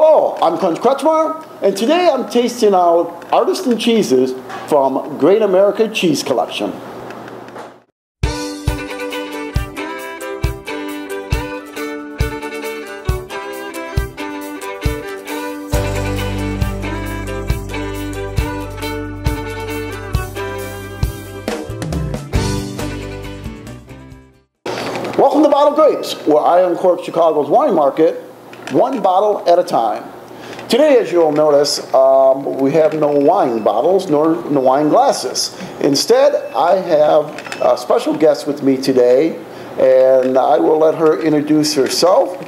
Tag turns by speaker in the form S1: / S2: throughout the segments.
S1: Hello, I'm Krunch, and today I'm tasting out artisan cheeses from Great American Cheese Collection. Welcome to Bottled Grapes, where I uncork Chicago's wine market one bottle at a time. Today, as you'll notice, we have no wine bottles nor no wine glasses. Instead, I have a special guest with me today, and I will let her introduce herself.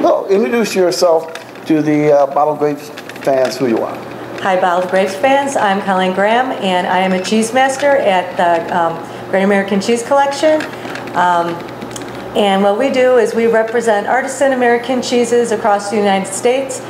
S1: No, introduce yourself to the Bottled Grapes fans who you are.
S2: Hi, Bottled Grapes fans. I'm Colleen Graham, and I am a cheese master at the Great American Cheese Collection. And what we do is we represent artisan American cheeses across the United States.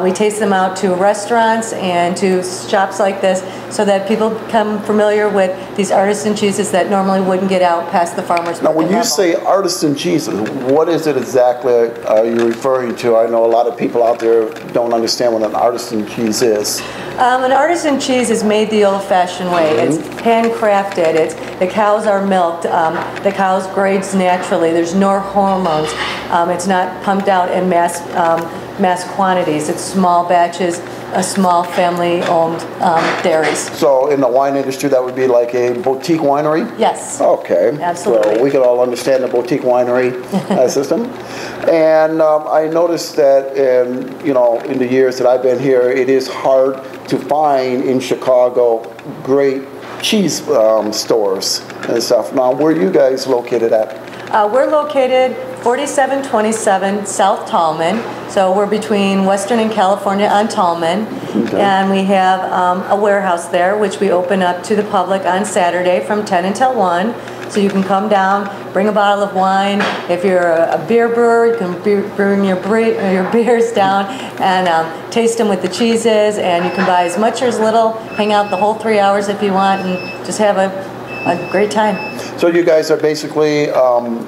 S2: We taste them out to restaurants and to shops like this so that people become familiar with these artisan cheeses that normally wouldn't get out past the farmer's market.
S1: Now, when you say artisan cheeses, what is it exactly you're referring to? I know a lot of people out there don't understand what an artisan cheese is.
S2: An artisan cheese is made the old-fashioned way. It's handcrafted. The cows are milked. The cows grades naturally. There's no hormones. It's not pumped out in mass quantities. It's small batches, a small family-owned dairies. So
S1: in the wine industry, that would be like a boutique winery?
S2: Yes.
S1: Okay.
S2: Absolutely.
S1: So we can all understand the boutique winery system. And I noticed that in the years that I've been here, it is hard to find in Chicago great cheese stores and stuff. Now, where are you guys located at?
S2: We're located 4727 South Tallman, so we're between Western and California on Tallman, and we have a warehouse there which we open up to the public on Saturday from 10 until 1, so you can come down, bring a bottle of wine. If you're a beer brewer, you can bring your beers down and taste them with the cheeses, and you can buy as much or as little, hang out the whole 3 hours if you want, and just have a great time.
S1: So you guys are basically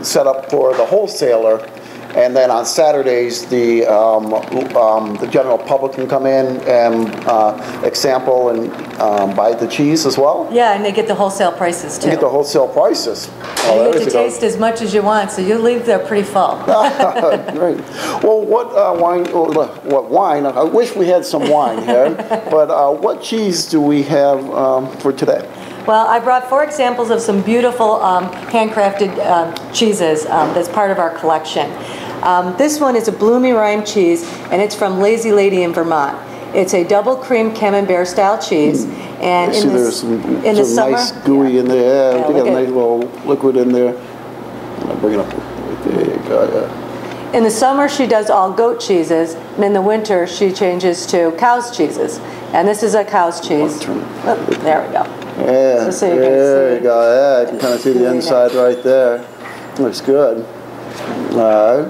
S1: set up for the wholesaler, and then on Saturdays the general public can come in and example and buy the cheese as well? Yeah, and they get the wholesale prices too. You get the wholesale prices.
S2: You get to taste as much as you want, so you leave there pretty full.
S1: Great. Well, what wine? I wish we had some wine here, but what cheese do we have for today?
S2: Well, I brought 4 examples of some beautiful handcrafted cheeses that's part of our collection. This one is a bloomy rind cheese, and it's from Lazy Lady in Vermont. It's a double cream camembert style cheese, and
S1: there's some nice gooey in there. Yeah, got a nice little liquid in there. I'll bring it up. There you go. Yeah.
S2: In the summer, she does all goat cheeses, and in the winter, she changes to cow's cheeses. And this is a cow's cheese. Oh, there we go.
S1: Yeah, so there you go. Yeah, I can kind of see the inside right there. Looks good. All right.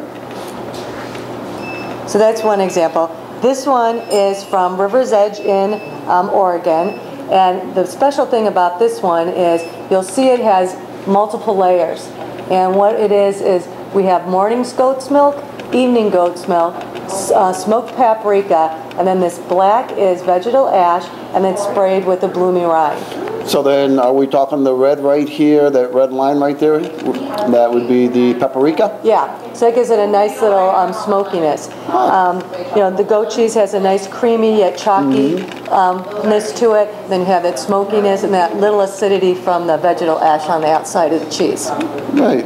S2: So that's one example. This one is from River's Edge in Oregon. And the special thing about this one is you'll see it has multiple layers. And what it is we have morning's goat's milk, evening goat's milk, smoked paprika, and then this black is vegetal ash, and then sprayed with a bloomy rind.
S1: So then, are we talking the red right here, that red line right there? That would be the paprika?
S2: Yeah, so that gives it a nice little smokiness. The goat cheese has a nice creamy yet chalky-ness to it. Then you have that smokiness and that little acidity from the vegetal ash on the outside of the cheese.
S1: Right.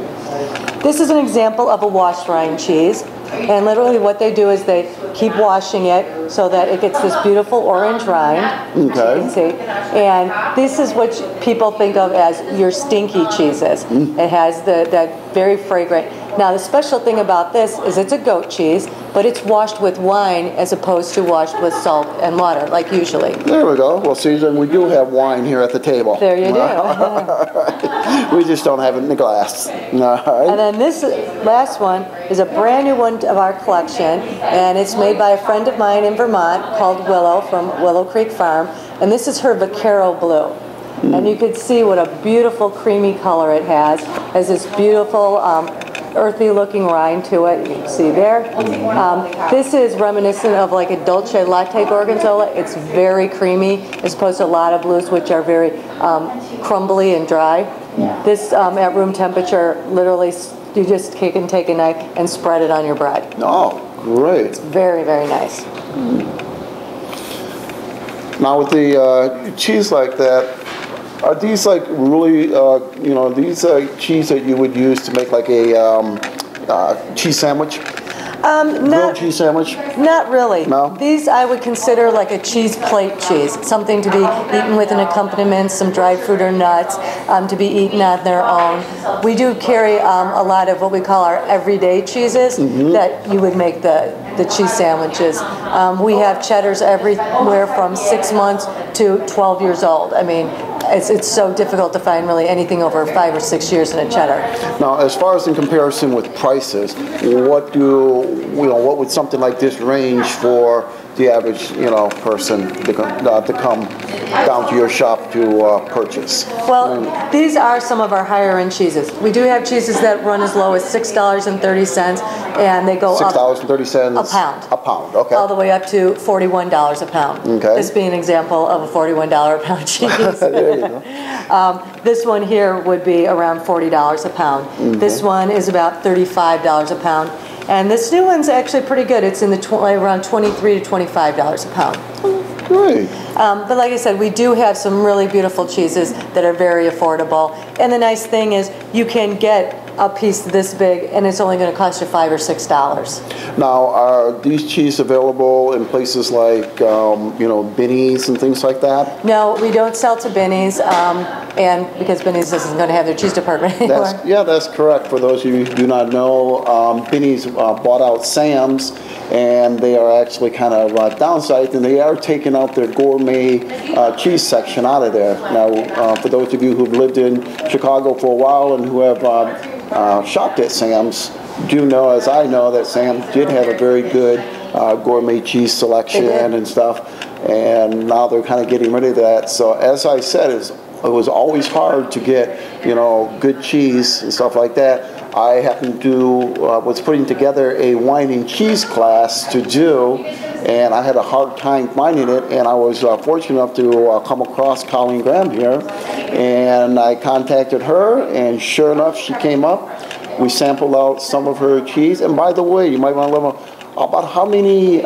S2: This is an example of a washed rind cheese. And literally what they do is they keep washing it so that it gets this beautiful orange rind,
S1: okay.
S2: You can see. And this is what people think of as your stinky cheeses. It has that very fragrant. Now the special thing about this is it's a goat cheese, but it's washed with wine as opposed to washed with salt and water, like usually.
S1: There we go. Well, Susan, we do have wine here at the table.
S2: There you do.
S1: We just don't have it in the glass. All right.
S2: And then this last one is a brand new one of our collection, and it's made by a friend of mine in Vermont called Willow from Willow Creek Farm, and this is her Vaquero Blue. And you can see what a beautiful creamy color it has. It has this beautiful earthy looking rind to it. You can see there. This is reminiscent of like a dolce latte gorgonzola. It's very creamy as opposed to a lot of blues, which are very crumbly and dry. This at room temperature, literally you just can take a knife and spread it on your bread.
S1: Oh, great.
S2: It's very, very nice.
S1: Now with the cheese like that, are these like really, these cheese that you would use to make like a cheese sandwich? Grilled cheese sandwich?
S2: Not really.
S1: No?
S2: These I would consider like a cheese plate cheese, something to be eaten with an accompaniment, some dried fruit or nuts, to be eaten on their own. We do carry a lot of what we call our everyday cheeses that you would make the cheese sandwiches. We have cheddars everywhere from 6 months to 12 years old. I mean, it's so difficult to find really anything over 5 or 6 years in a cheddar.
S1: Now, as far as in comparison with prices, what would something like this range for the average, person to come down to your shop to purchase?
S2: Well, these are some of our higher end cheeses. We do have cheeses that run as low as $6.30, and they go
S1: $6.30
S2: a pound.
S1: A pound, okay.
S2: All the way up to $41 a pound.
S1: Okay.
S2: This being an example of a $41 a pound cheese.
S1: There you go.
S2: This one here would be around $40 a pound. This one is about $35 a pound. And this new one's actually pretty good. It's in the around $23 to $25 a pound.
S1: Great.
S2: But like I said, we do have some really beautiful cheeses that are very affordable. And the nice thing is you can get a piece this big and it's only going to cost you $5 or $6.
S1: Now, are these cheese available in places like, Binny's and things like that?
S2: No, we don't sell to Binny's, and because Binny's isn't going to have their cheese department anymore.
S1: That's correct. For those of you who do not know, Binny's bought out Sam's, and they are actually kind of downsized, and they are taking out their gourmet cheese section out of there. Now, for those of you who've lived in Chicago for a while and who have shopped at Sam's, do know, as I know, that Sam's did have a very good gourmet cheese selection and stuff, and now they're kind of getting rid of that. So as I said, it was always hard to get, good cheese and stuff like that. I happened to was putting together a wine and cheese class to do, and I had a hard time finding it, and I was fortunate enough to come across Colleen Graham here, and I contacted her, and sure enough, she came up. We sampled out some of her cheese, and by the way, you might want to know about how many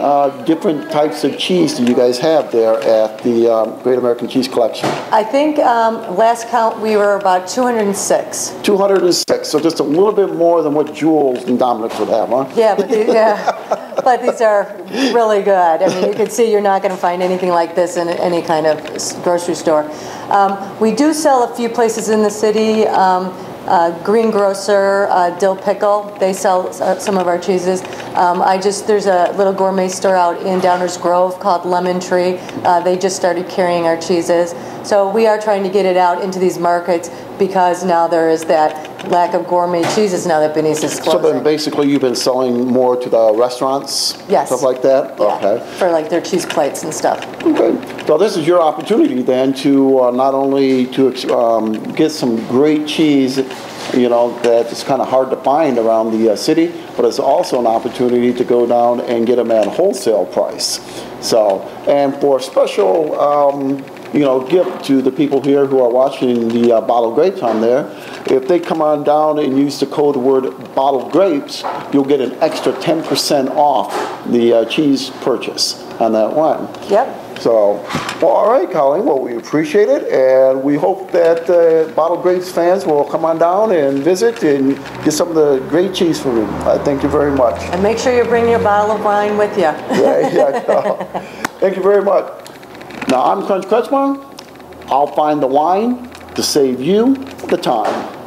S1: different types of cheese do you guys have there at the Great American Cheese Collection?
S2: I think last count we were about 206.
S1: 206, so just a little bit more than what Jules and Dominic would have, huh?
S2: Yeah, but these are really good. I mean, you can see you're not going to find anything like this in any kind of grocery store. We do sell a few places in the city. Greengrocer, Dill Pickle, they sell some of our cheeses. There's a little gourmet store out in Downers Grove called Lemon Tree. They just started carrying our cheeses. So we are trying to get it out into these markets because now there is that lack of gourmet cheeses now that Binny's is closing.
S1: So then basically you've been selling more to the restaurants?
S2: Yes.
S1: Stuff like that?
S2: Yeah,
S1: okay.
S2: for like their cheese plates and stuff.
S1: Okay. So this is your opportunity then to not only to get some great cheese, that is kind of hard to find around the city, but it's also an opportunity to go down and get them at wholesale price. So, and for a special, gift to the people here who are watching the bottled grapes on there, if they come on down and use the code word bottled grapes, you'll get an extra 10% off the cheese purchase on that wine.
S2: Yep.
S1: So, well, all right, Colleen. Well, we appreciate it, and we hope that Bottled Grapes fans will come on down and visit and get some of the great cheese from you. Thank you very much.
S2: And make sure you bring your bottle of wine with you.
S1: Yeah. Thank you very much. Now, I'm Krunch. I'll find the wine to save you the time.